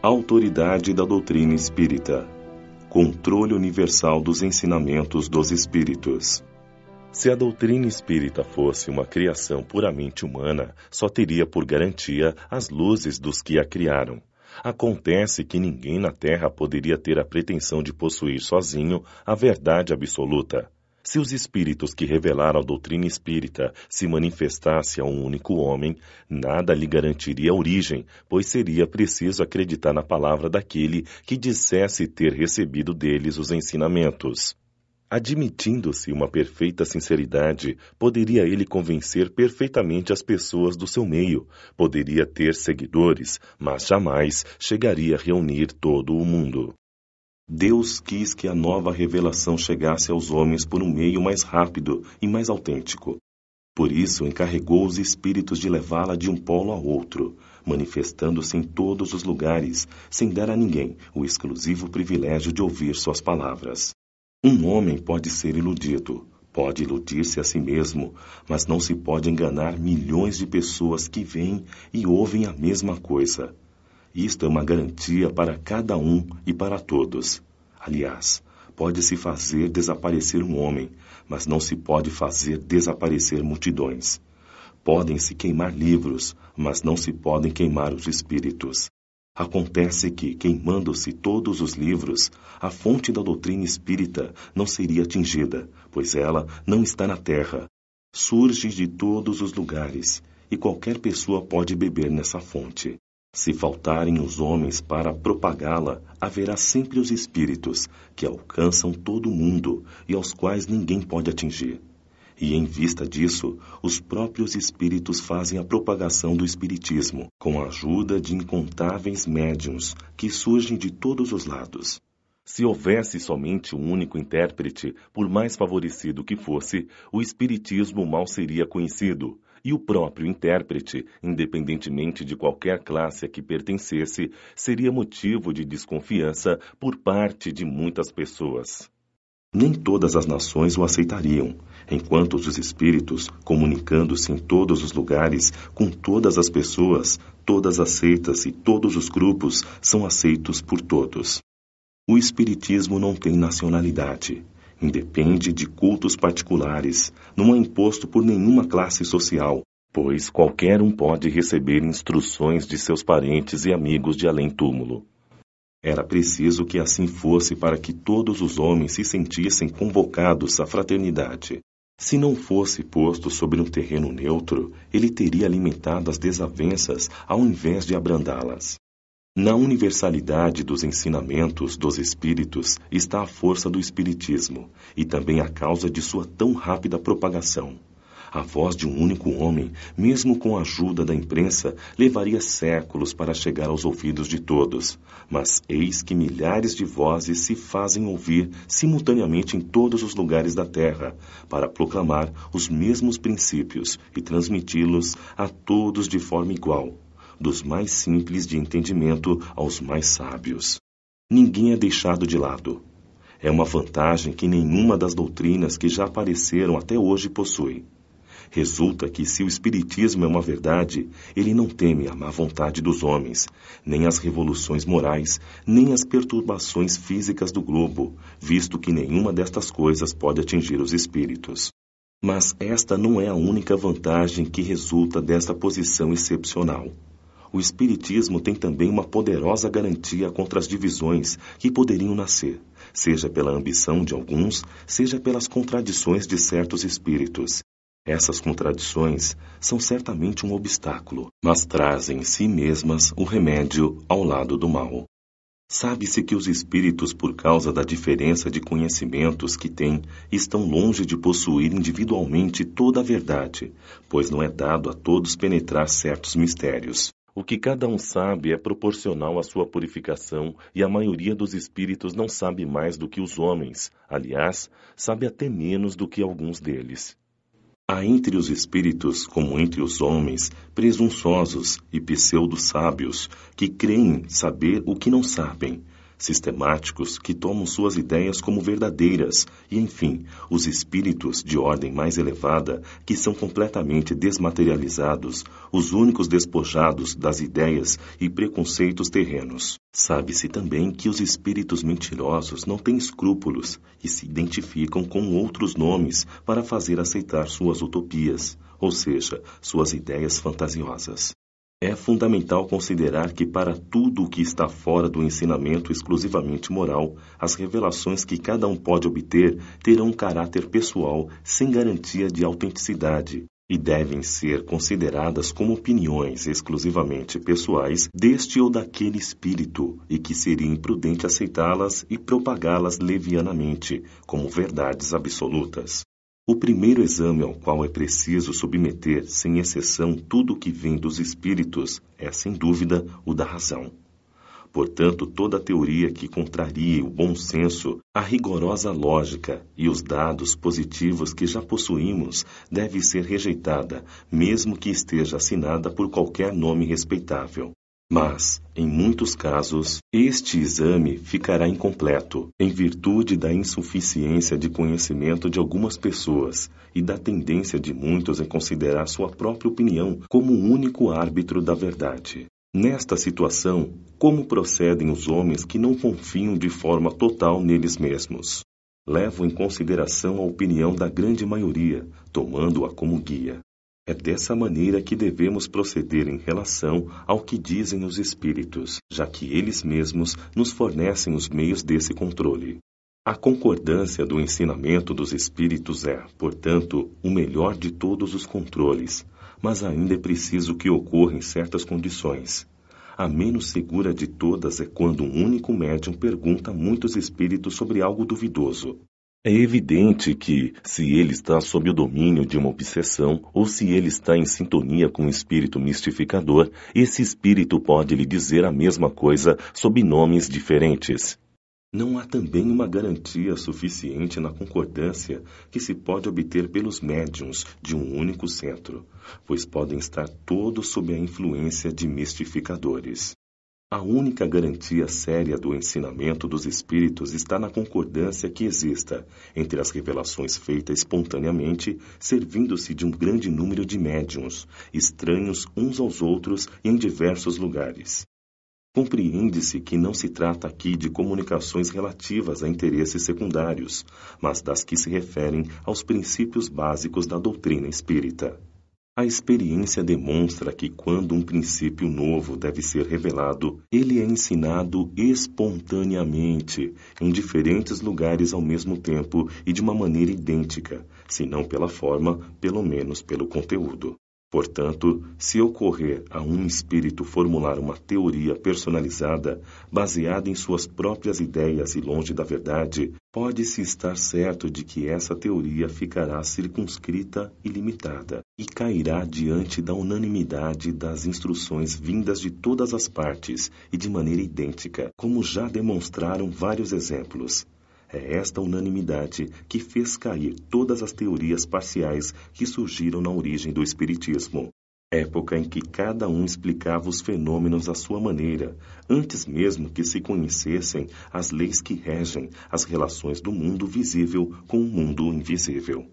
Autoridade da doutrina espírita. Controle universal dos ensinamentos dos espíritos. Se a doutrina espírita fosse uma criação puramente humana, só teria por garantia as luzes dos que a criaram. Acontece que ninguém na Terra poderia ter a pretensão de possuir sozinho a verdade absoluta. Se os espíritos que revelaram a doutrina espírita se manifestassem a um único homem, nada lhe garantiria origem, pois seria preciso acreditar na palavra daquele que dissesse ter recebido deles os ensinamentos. Admitindo-se uma perfeita sinceridade, poderia ele convencer perfeitamente as pessoas do seu meio, poderia ter seguidores, mas jamais chegaria a reunir todo o mundo. Deus quis que a nova revelação chegasse aos homens por um meio mais rápido e mais autêntico. Por isso, encarregou os espíritos de levá-la de um polo a outro, manifestando-se em todos os lugares, sem dar a ninguém o exclusivo privilégio de ouvir suas palavras. Um homem pode ser iludido, pode iludir-se a si mesmo, mas não se pode enganar milhões de pessoas que veem e ouvem a mesma coisa. Isto é uma garantia para cada um e para todos. Aliás, pode-se fazer desaparecer um homem, mas não se pode fazer desaparecer multidões. Podem-se queimar livros, mas não se podem queimar os espíritos. Acontece que, queimando-se todos os livros, a fonte da doutrina espírita não seria atingida, pois ela não está na terra. Surge de todos os lugares, e qualquer pessoa pode beber nessa fonte. Se faltarem os homens para propagá-la, haverá sempre os espíritos, que alcançam todo o mundo e aos quais ninguém pode atingir. E em vista disso, os próprios espíritos fazem a propagação do espiritismo, com a ajuda de incontáveis médiuns que surgem de todos os lados. Se houvesse somente um único intérprete, por mais favorecido que fosse, o espiritismo mal seria conhecido, e o próprio intérprete, independentemente de qualquer classe a que pertencesse, seria motivo de desconfiança por parte de muitas pessoas. Nem todas as nações o aceitariam, enquanto os espíritos, comunicando-se em todos os lugares, com todas as pessoas, todas as seitas e todos os grupos, são aceitos por todos. O espiritismo não tem nacionalidade. Independe de cultos particulares, não é imposto por nenhuma classe social, pois qualquer um pode receber instruções de seus parentes e amigos de além-túmulo. Era preciso que assim fosse para que todos os homens se sentissem convocados à fraternidade. Se não fosse posto sobre um terreno neutro, ele teria alimentado as desavenças ao invés de abrandá-las. Na universalidade dos ensinamentos dos espíritos está a força do espiritismo e também a causa de sua tão rápida propagação. A voz de um único homem, mesmo com a ajuda da imprensa, levaria séculos para chegar aos ouvidos de todos, mas eis que milhares de vozes se fazem ouvir simultaneamente em todos os lugares da Terra, para proclamar os mesmos princípios e transmiti-los a todos de forma igual, dos mais simples de entendimento aos mais sábios. Ninguém é deixado de lado. É uma vantagem que nenhuma das doutrinas que já apareceram até hoje possui. Resulta que, se o espiritismo é uma verdade, ele não teme a má vontade dos homens, nem as revoluções morais, nem as perturbações físicas do globo, visto que nenhuma destas coisas pode atingir os espíritos. Mas esta não é a única vantagem que resulta desta posição excepcional. O espiritismo tem também uma poderosa garantia contra as divisões que poderiam nascer, seja pela ambição de alguns, seja pelas contradições de certos espíritos. Essas contradições são certamente um obstáculo, mas trazem em si mesmas o remédio ao lado do mal. Sabe-se que os espíritos, por causa da diferença de conhecimentos que têm, estão longe de possuir individualmente toda a verdade, pois não é dado a todos penetrar certos mistérios. O que cada um sabe é proporcional à sua purificação, e a maioria dos espíritos não sabe mais do que os homens, aliás, sabe até menos do que alguns deles. Há entre os espíritos, como entre os homens, presunçosos e pseudo-sábios, que creem saber o que não sabem, sistemáticos que tomam suas ideias como verdadeiras, e, enfim, os espíritos de ordem mais elevada que são completamente desmaterializados, os únicos despojados das ideias e preconceitos terrenos. Sabe-se também que os espíritos mentirosos não têm escrúpulos e se identificam com outros nomes para fazer aceitar suas utopias, ou seja, suas ideias fantasiosas. É fundamental considerar que para tudo o que está fora do ensinamento exclusivamente moral, as revelações que cada um pode obter terão um caráter pessoal sem garantia de autenticidade e devem ser consideradas como opiniões exclusivamente pessoais deste ou daquele espírito e que seria imprudente aceitá-las e propagá-las levianamente como verdades absolutas. O primeiro exame ao qual é preciso submeter, sem exceção, tudo o que vem dos espíritos é, sem dúvida, o da razão. Portanto, toda teoria que contrarie o bom senso, a rigorosa lógica e os dados positivos que já possuímos deve ser rejeitada, mesmo que esteja assinada por qualquer nome respeitável. Mas, em muitos casos, este exame ficará incompleto, em virtude da insuficiência de conhecimento de algumas pessoas e da tendência de muitos em considerar sua própria opinião como o único árbitro da verdade. Nesta situação, como procedem os homens que não confiam de forma total neles mesmos? Levam em consideração a opinião da grande maioria, tomando-a como guia. É dessa maneira que devemos proceder em relação ao que dizem os espíritos, já que eles mesmos nos fornecem os meios desse controle. A concordância do ensinamento dos espíritos é, portanto, o melhor de todos os controles, mas ainda é preciso que ocorra em certas condições. A menos segura de todas é quando um único médium pergunta a muitos espíritos sobre algo duvidoso. É evidente que, se ele está sob o domínio de uma obsessão, ou se ele está em sintonia com um espírito mistificador, esse espírito pode lhe dizer a mesma coisa sob nomes diferentes. Não há também uma garantia suficiente na concordância que se pode obter pelos médiuns de um único centro, pois podem estar todos sob a influência de mistificadores. A única garantia séria do ensinamento dos espíritos está na concordância que exista entre as revelações feitas espontaneamente, servindo-se de um grande número de médiuns, estranhos uns aos outros em diversos lugares. Compreende-se que não se trata aqui de comunicações relativas a interesses secundários, mas das que se referem aos princípios básicos da doutrina espírita. A experiência demonstra que quando um princípio novo deve ser revelado, ele é ensinado espontaneamente, em diferentes lugares ao mesmo tempo e de uma maneira idêntica, se não pela forma, pelo menos pelo conteúdo. Portanto, se ocorrer a um espírito formular uma teoria personalizada, baseada em suas próprias ideias e longe da verdade, pode-se estar certo de que essa teoria ficará circunscrita e limitada, e cairá diante da unanimidade das instruções vindas de todas as partes e de maneira idêntica, como já demonstraram vários exemplos. É esta unanimidade que fez cair todas as teorias parciais que surgiram na origem do Espiritismo, época em que cada um explicava os fenômenos à sua maneira, antes mesmo que se conhecessem as leis que regem as relações do mundo visível com o mundo invisível.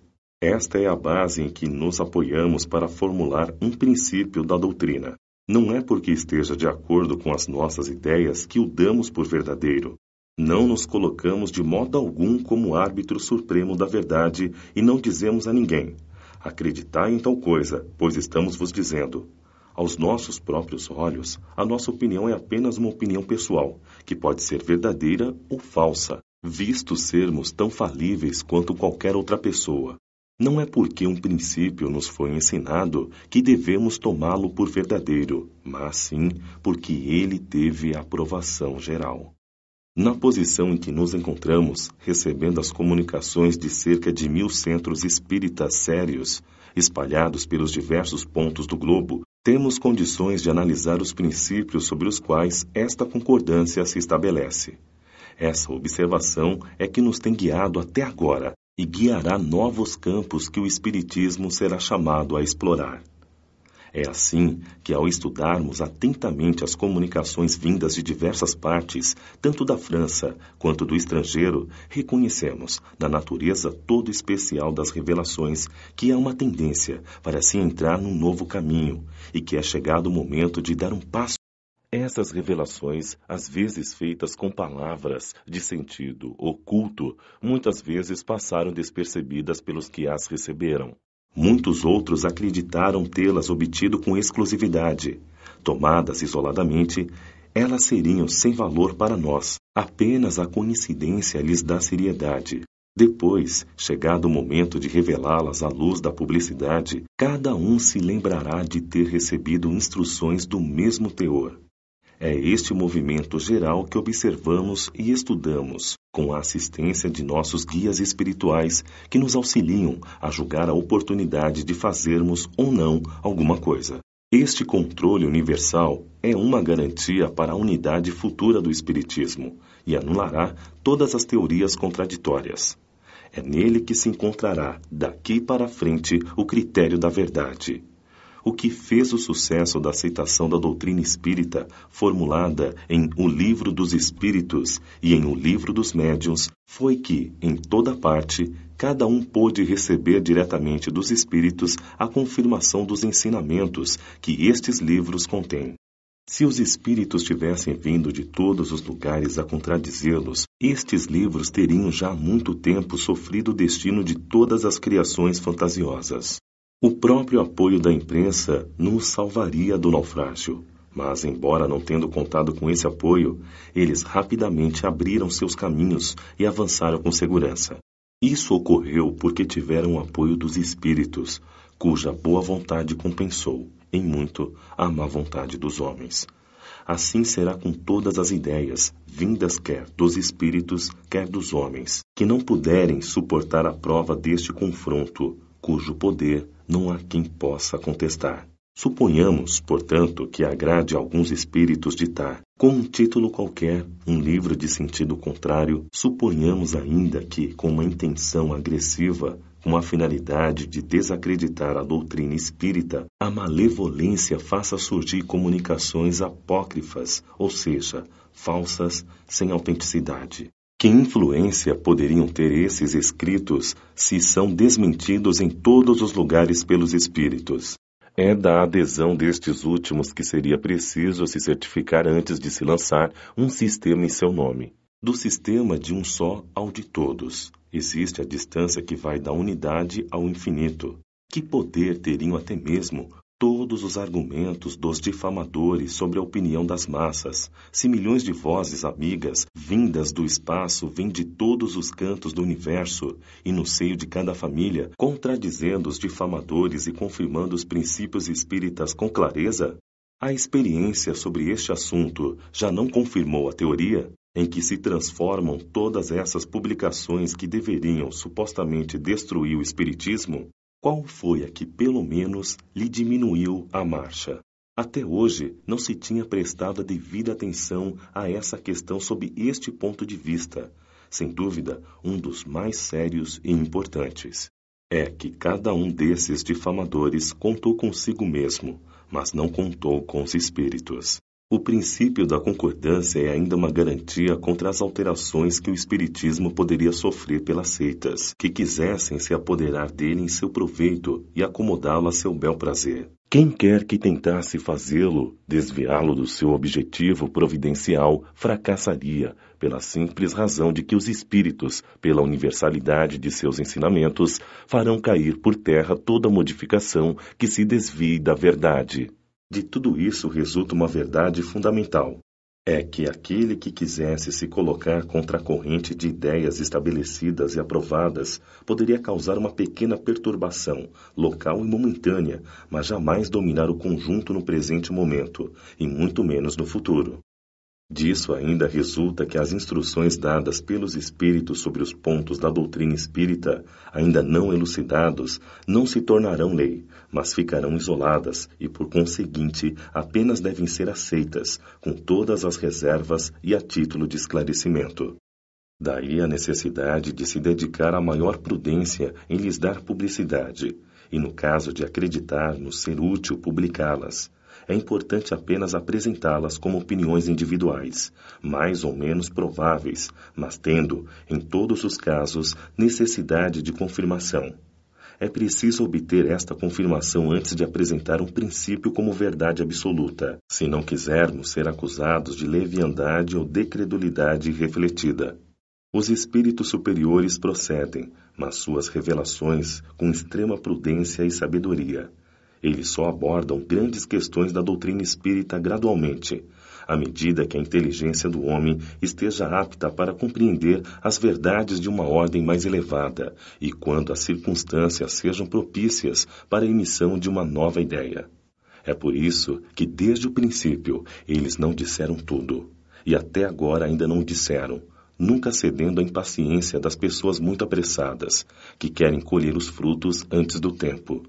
Esta é a base em que nos apoiamos para formular um princípio da doutrina. Não é porque esteja de acordo com as nossas ideias que o damos por verdadeiro. Não nos colocamos de modo algum como árbitro supremo da verdade e não dizemos a ninguém: acreditai em tal coisa, pois estamos vos dizendo. Aos nossos próprios olhos, a nossa opinião é apenas uma opinião pessoal, que pode ser verdadeira ou falsa, visto sermos tão falíveis quanto qualquer outra pessoa. Não é porque um princípio nos foi ensinado que devemos tomá-lo por verdadeiro, mas sim porque ele teve aprovação geral. Na posição em que nos encontramos, recebendo as comunicações de cerca de 1000 centros espíritas sérios, espalhados pelos diversos pontos do globo, temos condições de analisar os princípios sobre os quais esta concordância se estabelece. Essa observação é que nos tem guiado até agora e guiará novos campos que o Espiritismo será chamado a explorar. É assim que, ao estudarmos atentamente as comunicações vindas de diversas partes, tanto da França quanto do estrangeiro, reconhecemos, na natureza todo especial das revelações, que há uma tendência para se entrar num novo caminho e que é chegado o momento de dar um passo. Essas revelações, às vezes feitas com palavras de sentido oculto, muitas vezes passaram despercebidas pelos que as receberam. Muitos outros acreditaram tê-las obtido com exclusividade. Tomadas isoladamente, elas seriam sem valor para nós. Apenas a coincidência lhes dá seriedade. Depois, chegado o momento de revelá-las à luz da publicidade, cada um se lembrará de ter recebido instruções do mesmo teor. É este o movimento geral que observamos e estudamos, com a assistência de nossos guias espirituais que nos auxiliam a julgar a oportunidade de fazermos ou não alguma coisa. Este controle universal é uma garantia para a unidade futura do Espiritismo e anulará todas as teorias contraditórias. É nele que se encontrará, daqui para frente, o critério da verdade. O que fez o sucesso da aceitação da doutrina espírita, formulada em O Livro dos Espíritos e em O Livro dos Médiuns, foi que, em toda parte, cada um pôde receber diretamente dos espíritos a confirmação dos ensinamentos que estes livros contêm. Se os espíritos tivessem vindo de todos os lugares a contradizê-los, estes livros teriam já há muito tempo sofrido o destino de todas as criações fantasiosas. O próprio apoio da imprensa nos salvaria do naufrágio. Mas, embora não tendo contado com esse apoio, eles rapidamente abriram seus caminhos e avançaram com segurança. Isso ocorreu porque tiveram o apoio dos espíritos, cuja boa vontade compensou, em muito, a má vontade dos homens. Assim será com todas as ideias, vindas quer dos espíritos, quer dos homens, que não puderem suportar a prova deste confronto, cujo poder não há quem possa contestar. Suponhamos, portanto, que agrade a alguns espíritos ditar, com um título qualquer, um livro de sentido contrário. Suponhamos ainda que, com uma intenção agressiva, com a finalidade de desacreditar a doutrina espírita, a malevolência faça surgir comunicações apócrifas, ou seja, falsas, sem autenticidade. Que influência poderiam ter esses escritos se são desmentidos em todos os lugares pelos espíritos? É da adesão destes últimos que seria preciso se certificar antes de se lançar um sistema em seu nome. Do sistema de um só ao de todos, existe a distância que vai da unidade ao infinito. Que poder teriam até mesmo todos os argumentos dos difamadores sobre a opinião das massas, se milhões de vozes amigas, vindas do espaço, vêm de todos os cantos do universo e no seio de cada família, contradizendo os difamadores e confirmando os princípios espíritas com clareza? A experiência sobre este assunto já não confirmou a teoria em que se transformam todas essas publicações que deveriam supostamente destruir o espiritismo? Qual foi a que, pelo menos, lhe diminuiu a marcha? Até hoje, não se tinha prestado a devida atenção a essa questão sob este ponto de vista, sem dúvida, um dos mais sérios e importantes. É que cada um desses difamadores contou consigo mesmo, mas não contou com os espíritos. O princípio da concordância é ainda uma garantia contra as alterações que o espiritismo poderia sofrer pelas seitas, que quisessem se apoderar dele em seu proveito e acomodá-lo a seu bel prazer. Quem quer que tentasse fazê-lo, desviá-lo do seu objetivo providencial, fracassaria, pela simples razão de que os espíritos, pela universalidade de seus ensinamentos, farão cair por terra toda modificação que se desvie da verdade. De tudo isso resulta uma verdade fundamental. É que aquele que quisesse se colocar contra a corrente de ideias estabelecidas e aprovadas poderia causar uma pequena perturbação, local e momentânea, mas jamais dominar o conjunto no presente momento, e muito menos no futuro. Disso ainda resulta que as instruções dadas pelos espíritos sobre os pontos da doutrina espírita, ainda não elucidados, não se tornarão lei, mas ficarão isoladas e, por conseguinte, apenas devem ser aceitas, com todas as reservas e a título de esclarecimento. Daí a necessidade de se dedicar a maior prudência em lhes dar publicidade, e no caso de acreditar no ser útil publicá-las, é importante apenas apresentá-las como opiniões individuais, mais ou menos prováveis, mas tendo, em todos os casos, necessidade de confirmação. É preciso obter esta confirmação antes de apresentar um princípio como verdade absoluta, se não quisermos ser acusados de leviandade ou decredulidade irrefletida. Os espíritos superiores procedem, mas suas revelações, com extrema prudência e sabedoria. Eles só abordam grandes questões da doutrina espírita gradualmente, à medida que a inteligência do homem esteja apta para compreender as verdades de uma ordem mais elevada e quando as circunstâncias sejam propícias para a emissão de uma nova ideia. É por isso que, desde o princípio, eles não disseram tudo, e até agora ainda não disseram, nunca cedendo à impaciência das pessoas muito apressadas, que querem colher os frutos antes do tempo.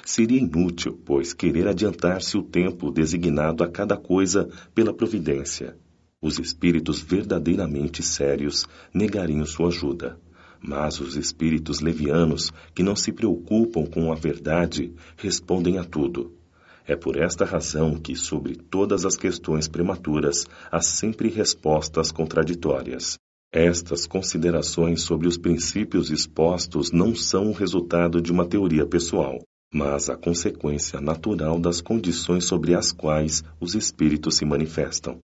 Seria inútil, pois, querer adiantar-se o tempo designado a cada coisa pela providência. Os espíritos verdadeiramente sérios negariam sua ajuda, mas os espíritos levianos, que não se preocupam com a verdade, respondem a tudo. É por esta razão que, sobre todas as questões prematuras, há sempre respostas contraditórias. Estas considerações sobre os princípios expostos não são o resultado de uma teoria pessoal, mas a consequência natural das condições sobre as quais os espíritos se manifestam.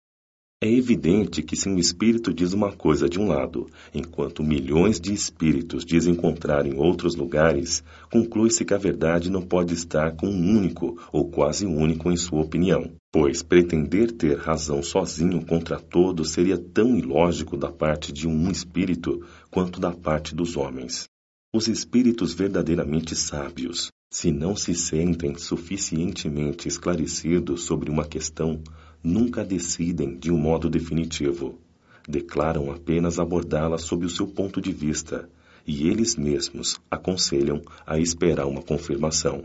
É evidente que se um espírito diz uma coisa de um lado, enquanto milhões de espíritos dizem contrário em outros lugares, conclui-se que a verdade não pode estar com um único ou quase único em sua opinião, pois pretender ter razão sozinho contra todos seria tão ilógico da parte de um espírito quanto da parte dos homens. Os espíritos verdadeiramente sábios, se não se sentem suficientemente esclarecidos sobre uma questão, nunca decidem de um modo definitivo. Declaram apenas abordá-la sob o seu ponto de vista, e eles mesmos aconselham a esperar uma confirmação.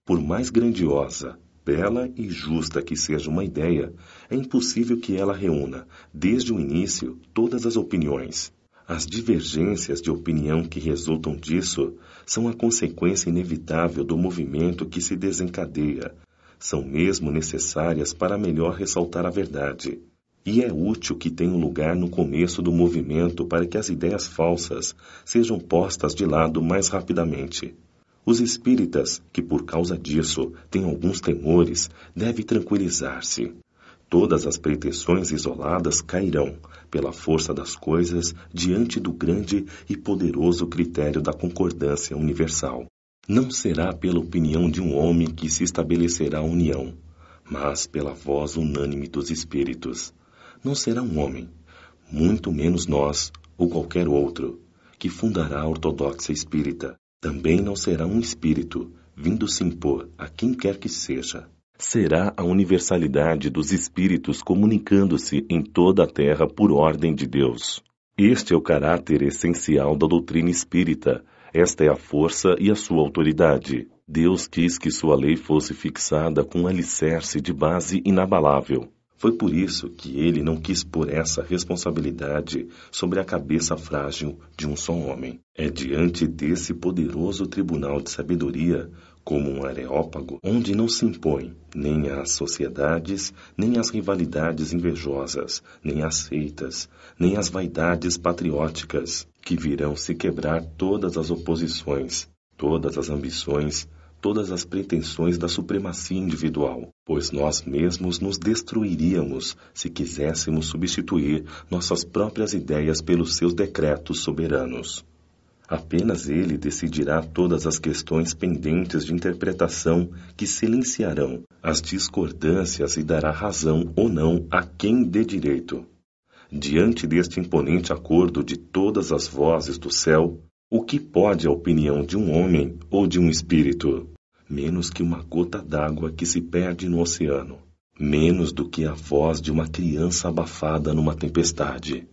Por mais grandiosa, bela e justa que seja uma ideia, é impossível que ela reúna, desde o início, todas as opiniões. As divergências de opinião que resultam disso são a consequência inevitável do movimento que se desencadeia. São mesmo necessárias para melhor ressaltar a verdade. E é útil que tenham lugar no começo do movimento para que as ideias falsas sejam postas de lado mais rapidamente. Os espíritas, que por causa disso têm alguns temores, devem tranquilizar-se. Todas as pretensões isoladas cairão, pela força das coisas, diante do grande e poderoso critério da concordância universal. Não será pela opinião de um homem que se estabelecerá a união, mas pela voz unânime dos espíritos. Não será um homem, muito menos nós, ou qualquer outro, que fundará a ortodoxa espírita. Também não será um espírito, vindo se impor a quem quer que seja. Será a universalidade dos espíritos comunicando-se em toda a terra por ordem de Deus. Este é o caráter essencial da doutrina espírita. Esta é a força e a sua autoridade. Deus quis que sua lei fosse fixada com um alicerce de base inabalável. Foi por isso que ele não quis pôr essa responsabilidade sobre a cabeça frágil de um só homem. É diante desse poderoso tribunal de sabedoria, como um areópago, onde não se impõe nem às sociedades, nem às rivalidades invejosas, nem às seitas, nem às vaidades patrióticas, que virão se quebrar todas as oposições, todas as ambições, todas as pretensões da supremacia individual, pois nós mesmos nos destruiríamos se quiséssemos substituir nossas próprias ideias pelos seus decretos soberanos. Apenas ele decidirá todas as questões pendentes de interpretação que silenciarão as discordâncias e dará razão ou não a quem dê direito. Diante deste imponente acordo de todas as vozes do céu, o que pode a opinião de um homem ou de um espírito? Menos que uma gota d'água que se perde no oceano, menos do que a voz de uma criança abafada numa tempestade.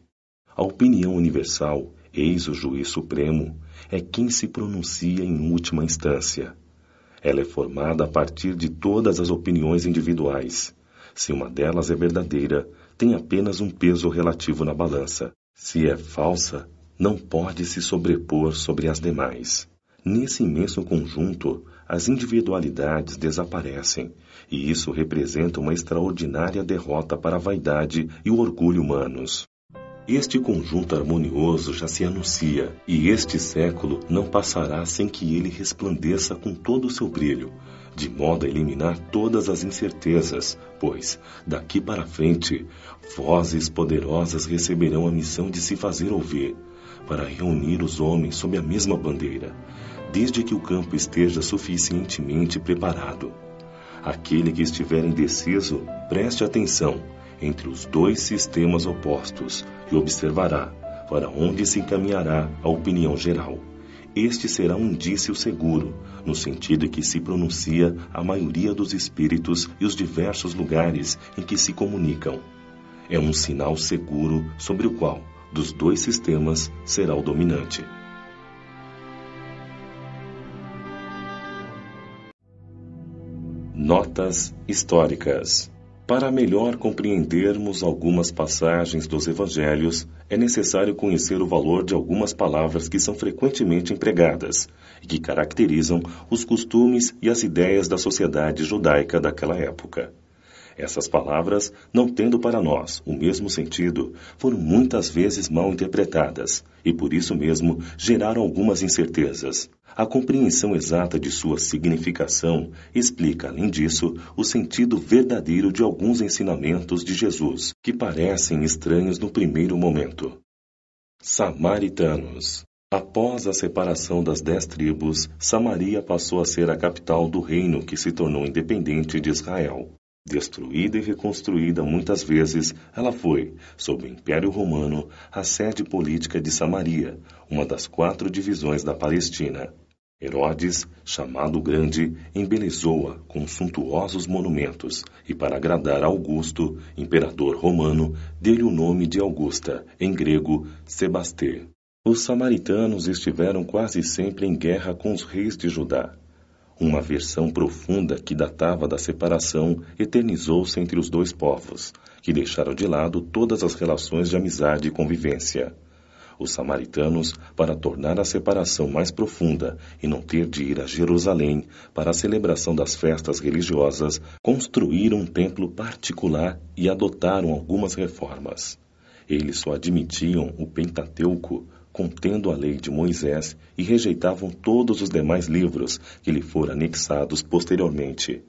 A opinião universal, eis o juiz supremo, é quem se pronuncia em última instância. Ela é formada a partir de todas as opiniões individuais. Se uma delas é verdadeira, tem apenas um peso relativo na balança. Se é falsa, não pode se sobrepor sobre as demais. Nesse imenso conjunto, as individualidades desaparecem, e isso representa uma extraordinária derrota para a vaidade e o orgulho humanos. Este conjunto harmonioso já se anuncia, e este século não passará sem que ele resplandeça com todo o seu brilho, de modo a eliminar todas as incertezas, pois, daqui para frente, vozes poderosas receberão a missão de se fazer ouvir, para reunir os homens sob a mesma bandeira, desde que o campo esteja suficientemente preparado. Aquele que estiver indeciso, preste atenção entre os dois sistemas opostos e observará para onde se encaminhará a opinião geral. Este será um indício seguro, no sentido em que se pronuncia a maioria dos espíritos e os diversos lugares em que se comunicam. É um sinal seguro sobre o qual, dos dois sistemas, será o dominante. Notas históricas. Para melhor compreendermos algumas passagens dos Evangelhos, é necessário conhecer o valor de algumas palavras que são frequentemente empregadas e que caracterizam os costumes e as ideias da sociedade judaica daquela época. Essas palavras, não tendo para nós o mesmo sentido, foram muitas vezes mal interpretadas e, por isso mesmo, geraram algumas incertezas. A compreensão exata de sua significação explica, além disso, o sentido verdadeiro de alguns ensinamentos de Jesus, que parecem estranhos no primeiro momento. Samaritanos. Após a separação das 10 tribos, Samaria passou a ser a capital do reino que se tornou independente de Israel. Destruída e reconstruída muitas vezes, ela foi, sob o Império Romano, a sede política de Samaria, uma das 4 divisões da Palestina. Herodes, chamado Grande, embelezou-a com suntuosos monumentos e, para agradar a Augusto, imperador romano, deu-lhe o nome de Augusta, em grego, Sebasté. Os samaritanos estiveram quase sempre em guerra com os reis de Judá. Uma aversão profunda que datava da separação eternizou-se entre os dois povos, que deixaram de lado todas as relações de amizade e convivência. Os samaritanos, para tornar a separação mais profunda e não ter de ir a Jerusalém para a celebração das festas religiosas, construíram um templo particular e adotaram algumas reformas. Eles só admitiam o Pentateuco, contendo a lei de Moisés, e rejeitavam todos os demais livros que lhe foram anexados posteriormente.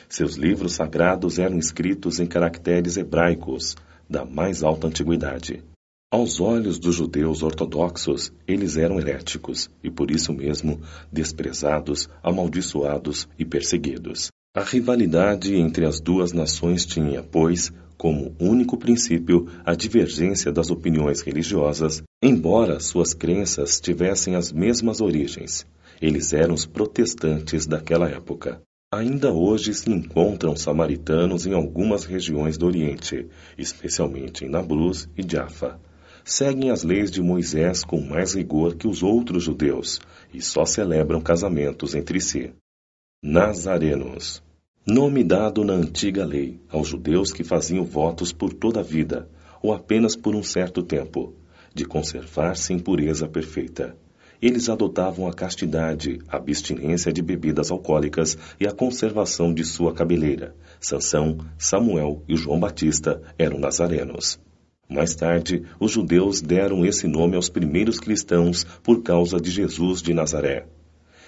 Seus livros sagrados eram escritos em caracteres hebraicos, da mais alta antiguidade. Aos olhos dos judeus ortodoxos, eles eram heréticos e, por isso mesmo, desprezados, amaldiçoados e perseguidos. A rivalidade entre as duas nações tinha, pois, como único princípio a divergência das opiniões religiosas, embora suas crenças tivessem as mesmas origens. Eles eram os protestantes daquela época. Ainda hoje se encontram samaritanos em algumas regiões do Oriente, especialmente em Nablus e Jaffa. Seguem as leis de Moisés com mais rigor que os outros judeus e só celebram casamentos entre si. Nazarenos. Nome dado na antiga lei aos judeus que faziam votos por toda a vida, ou apenas por um certo tempo, de conservar-se em pureza perfeita. Eles adotavam a castidade, a abstinência de bebidas alcoólicas e a conservação de sua cabeleira. Sansão, Samuel e João Batista eram nazarenos. Mais tarde, os judeus deram esse nome aos primeiros cristãos por causa de Jesus de Nazaré.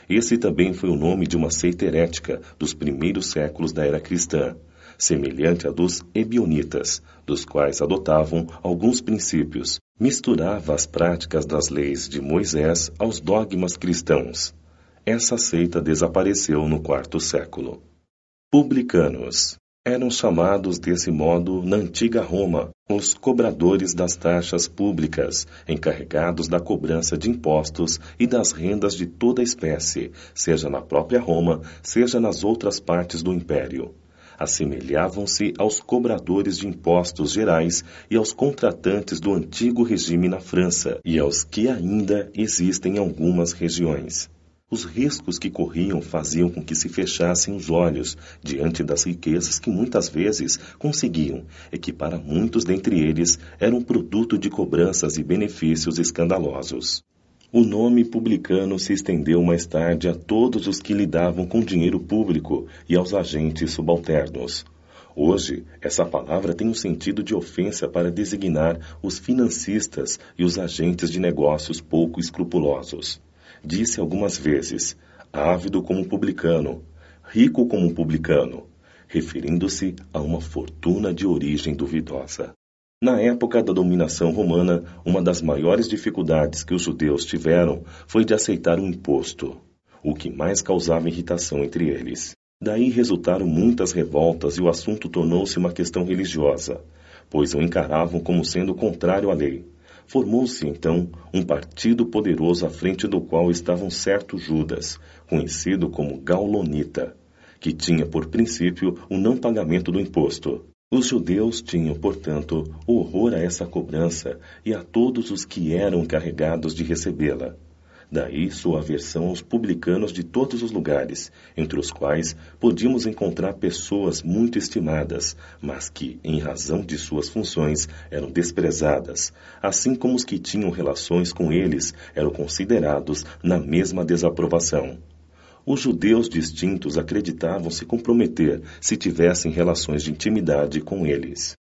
Esse também foi o nome de uma seita herética dos primeiros séculos da era cristã, semelhante à dos ebionitas, dos quais adotavam alguns princípios, misturava as práticas das leis de Moisés aos dogmas cristãos. Essa seita desapareceu no IV século. Publicanos. Eram chamados desse modo na antiga Roma, os cobradores das taxas públicas, encarregados da cobrança de impostos e das rendas de toda espécie, seja na própria Roma, seja nas outras partes do império. Assemelhavam-se aos cobradores de impostos gerais e aos contratantes do antigo regime na França e aos que ainda existem em algumas regiões. Os riscos que corriam faziam com que se fechassem os olhos diante das riquezas que muitas vezes conseguiam e que para muitos dentre eles eram produto de cobranças e benefícios escandalosos. O nome publicano se estendeu mais tarde a todos os que lidavam com dinheiro público e aos agentes subalternos. Hoje, essa palavra tem um sentido de ofensa para designar os financistas e os agentes de negócios pouco escrupulosos. Disse algumas vezes, ávido como publicano, rico como publicano, referindo-se a uma fortuna de origem duvidosa. Na época da dominação romana, uma das maiores dificuldades que os judeus tiveram foi de aceitar um imposto, o que mais causava irritação entre eles. Daí resultaram muitas revoltas e o assunto tornou-se uma questão religiosa, pois o encaravam como sendo contrário à lei. Formou-se, então, um partido poderoso à frente do qual estava um certo Judas, conhecido como Gaulonita, que tinha por princípio o não pagamento do imposto. Os judeus tinham, portanto, horror a essa cobrança e a todos os que eram encarregados de recebê-la. Daí sua aversão aos publicanos de todos os lugares, entre os quais podíamos encontrar pessoas muito estimadas, mas que, em razão de suas funções, eram desprezadas, assim como os que tinham relações com eles eram considerados na mesma desaprovação. Os judeus distintos acreditavam se comprometer se tivessem relações de intimidade com eles.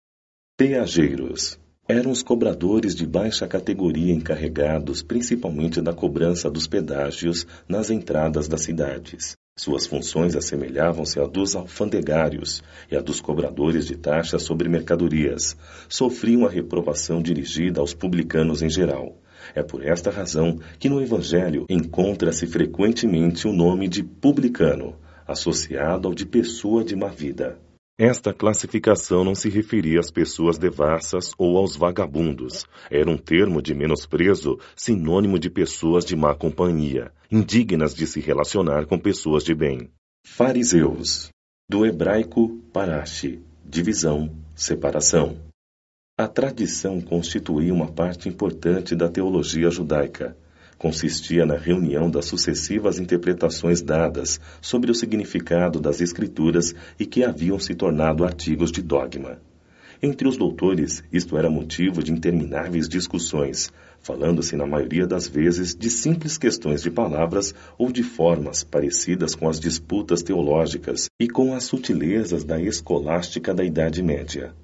Peageiros eram os cobradores de baixa categoria encarregados principalmente da cobrança dos pedágios nas entradas das cidades. Suas funções assemelhavam-se à dos alfandegários e à dos cobradores de taxas sobre mercadorias. Sofriam a reprovação dirigida aos publicanos em geral. É por esta razão que no Evangelho encontra-se frequentemente o nome de publicano, associado ao de pessoa de má vida. Esta classificação não se referia às pessoas devassas ou aos vagabundos. Era um termo de menosprezo, sinônimo de pessoas de má companhia, indignas de se relacionar com pessoas de bem. Fariseus, do hebraico parashi, divisão, separação. A tradição constituía uma parte importante da teologia judaica. Consistia na reunião das sucessivas interpretações dadas sobre o significado das Escrituras e que haviam se tornado artigos de dogma. Entre os doutores, isto era motivo de intermináveis discussões, falando-se na maioria das vezes de simples questões de palavras ou de formas parecidas com as disputas teológicas e com as sutilezas da escolástica da Idade Média.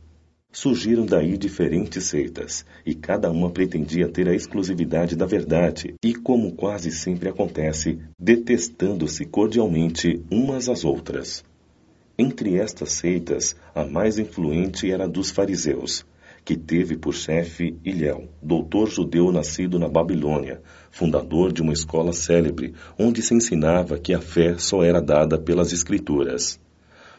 Surgiram daí diferentes seitas, e cada uma pretendia ter a exclusividade da verdade, e como quase sempre acontece, detestando-se cordialmente umas às outras. Entre estas seitas, a mais influente era a dos fariseus, que teve por chefe Hilel, doutor judeu nascido na Babilônia, fundador de uma escola célebre, onde se ensinava que a fé só era dada pelas Escrituras.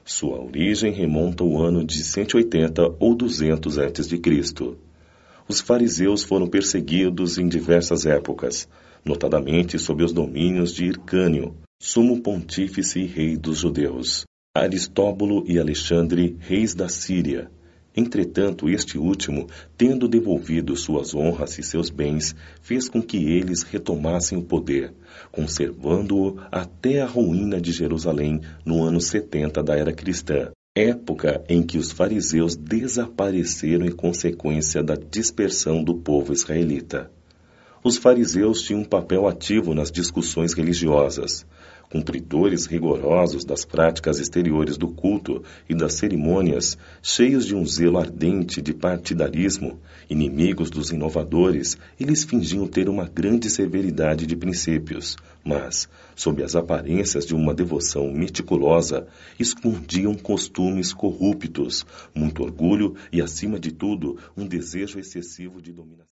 Sua origem remonta ao ano de 180 ou 200 a.C. Os fariseus foram perseguidos em diversas épocas, notadamente sob os domínios de Hircânio, sumo pontífice e rei dos judeus, Aristóbulo e Alexandre, reis da Síria. Entretanto, este último, tendo devolvido suas honras e seus bens, fez com que eles retomassem o poder, conservando-o até a ruína de Jerusalém no ano 70 da era cristã, época em que os fariseus desapareceram em consequência da dispersão do povo israelita. Os fariseus tinham um papel ativo nas discussões religiosas, cumpridores rigorosos das práticas exteriores do culto e das cerimônias, cheios de um zelo ardente de partidarismo, inimigos dos inovadores, eles fingiam ter uma grande severidade de princípios, mas, sob as aparências de uma devoção meticulosa, escondiam costumes corruptos, muito orgulho e, acima de tudo, um desejo excessivo de dominação.